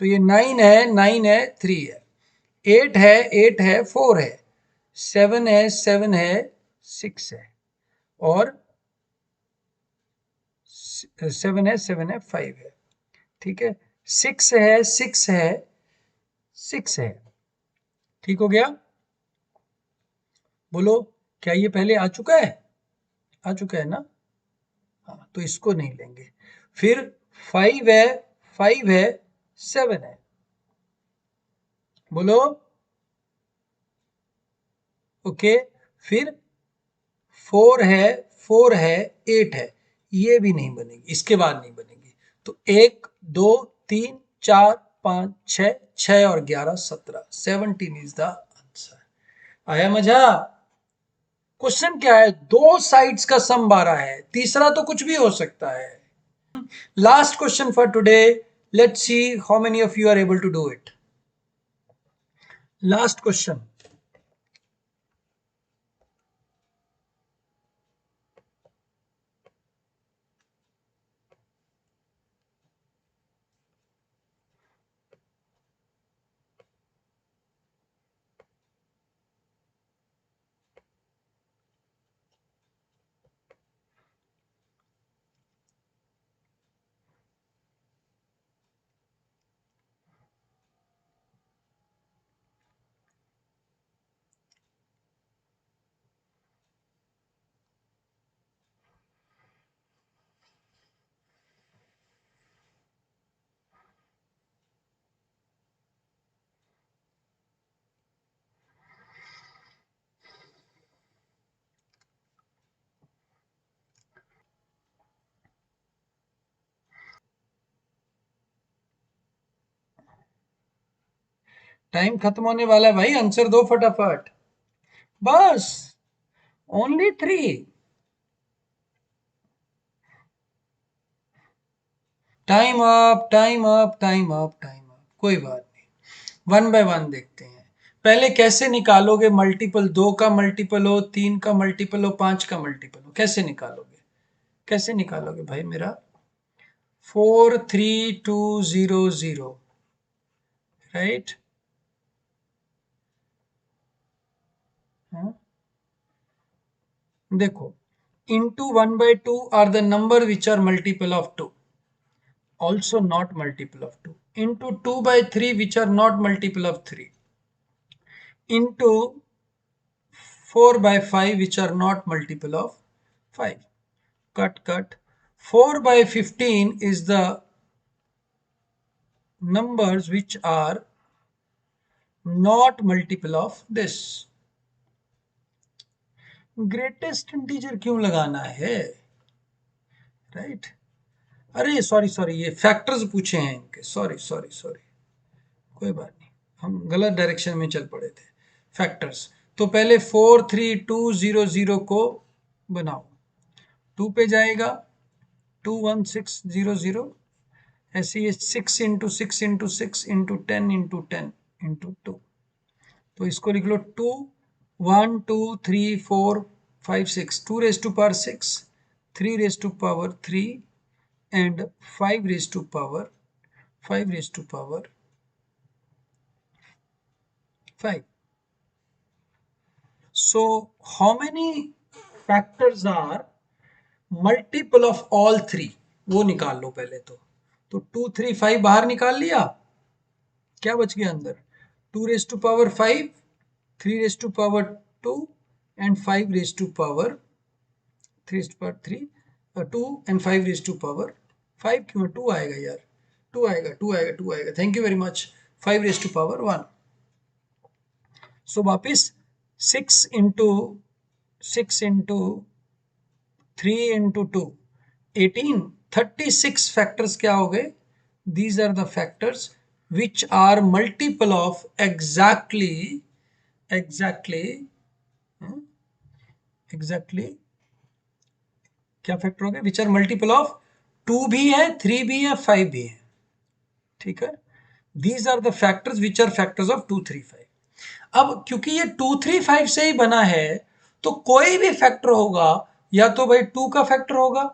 तो ये 9 है, 9 है, 3 है, 8 है, 8 है, 4 है, 7 है, 7 है, 6 है, और 7 है, 7 है, 5 है। ठीक है, 6 है, 6 है, 6 है। ठीक हो गया? बोलो, क्या ये पहले आ चुका है? आ चुका है ना? हाँ, तो इसको नहीं लेंगे। फिर 5 है, 5 है, 7 है। बोलो। ओके। फिर 4 है, 4 है, 8 है, ये भी नहीं बनेगी, इसके बाद नहीं बनेगी। तो 1 2 3 4 5 6, 6 और 11 17, 17 इज द आंसर। आया मजा? क्वेश्चन क्या है? दो साइड्स का सम 12 है, तीसरा तो कुछ भी हो सकता है। Last question for today, let's see how many of you are able to do it. Last question. Time खत्म होने वाला है भाई, आंसर दो फटाफट। बस, only 3। Time up, time up, time up, time up. कोई बात नहीं, वन बाय वन देखते हैं। पहले कैसे निकालोगे मल्टीपल? 2 का मल्टीपल हो, 3 का मल्टीपल हो, 5 का मल्टीपल हो, कैसे निकालोगे? कैसे निकालोगे भाई मेरा? 43200, राइट? देखो, into 1 by 2 are the number which are multiple of 2, also not multiple of 2, into 2 by 3 which are not multiple of 3, into 4 by 5 which are not multiple of 5. Cut, cut. 4 by 15 is the numbers which are not multiple of this. Greatest integer क्यों लगाना है, right? अरे sorry sorry, ये factors पूछे हैं इनके, sorry sorry sorry, कोई बात नहीं, हम गलत डायरेक्शन में चल पड़े थे। फैक्टर्स, तो पहले 43200 को बनाओ, 2 पे जाएगा 21600, ऐसे ये 6 into 6 into 6 into 10 into 10 into 2, तो इसको लिख लो 2 1 2 3 4 5 6, 2 raise to power 6, 3 raise to power 3 and 5 raise to power 5 raise to power 5. So how many factors are multiple of all three? वो निकाल लो पहले तो 2 3 5 बाहर निकाल लिया, क्या बच गया अंदर? 2 raise to power 5, 3 raise to power 2 and 5 raise to power 3 raise to power 3, 2 and 5 raise to power 5, क्यों 2 आएगा यार, 2 आएगा, 2 आएगा, 2 आएगा, thank you very much, 5 raise to power 1। So वापिस 6 इंटू 3 इंटू 2 18, 36 फैक्टर्स क्या हो गए? These are the factors which are multiple of exactly exactly क्या फैक्टर हो गए, विच आर मल्टीपल ऑफ 2 भी है, 3 भी है, 5 भी है, ठीक है। These are the factors which are factors of 2, 3, 5। अब क्योंकि ये 2, 3, 5 से ही बना है, तो कोई भी फैक्टर होगा या तो भाई 2 का फैक्टर होगा,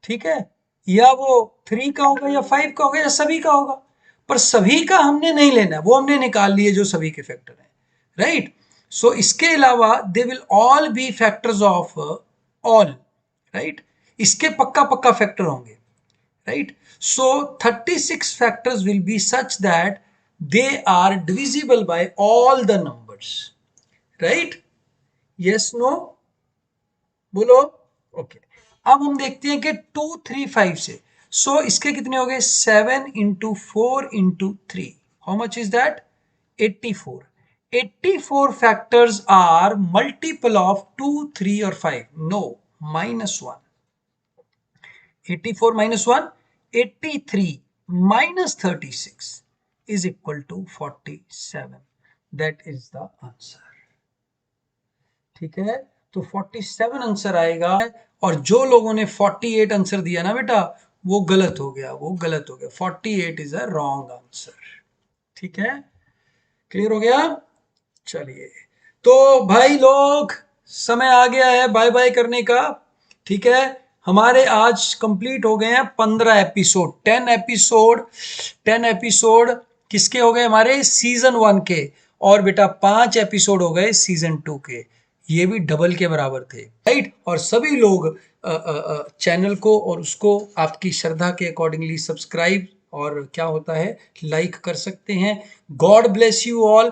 ठीक है, या वो 3 का होगा, या 5 का होगा, या सभी का होगा। पर सभी का हमने नहीं लेना, वो हमने निकाल लिए जो सभी के फैक्टर हैं, राइट। सो इसके अलावा they will all B factors of all, right. इसके पक्का पक्का फैक्टर होंगे, right? So 36 factors will be such that they are divisible by all the numbers, right? Yes, no? बोलो। ओके, अब हम देखते हैं कि 2, 3, 5 से, सो इसके कितने हो गए, 7 into 4 into 3, how much is that, 84। 84 factors are multiple of 2, 3 और 5, no, -1। 84 minus 1, 83 minus 36 is equal to 47. That is the answer. ठीक है, तो 47 आंसर आएगा। और जो लोगों ने 48 आंसर दिया ना बेटा, वो गलत हो गया, वो गलत हो गया। 48 इज अ रॉन्ग आंसर। ठीक है, क्लियर हो गया। चलिए, तो भाई लोग, समय आ गया है बाय बाय करने का। ठीक है, हमारे आज कंप्लीट हो गए हैं 15 एपिसोड, 10 एपिसोड, 10 एपिसोड किसके हो गए, हमारे सीजन 1 के। और बेटा 5 एपिसोड हो गए सीजन 2 के, ये भी डबल के बराबर थे, राइट। और सभी लोग चैनल को और उसको आपकी श्रद्धा के अकॉर्डिंगली सब्सक्राइब और क्या होता है लाइक कर सकते हैं। God bless you all.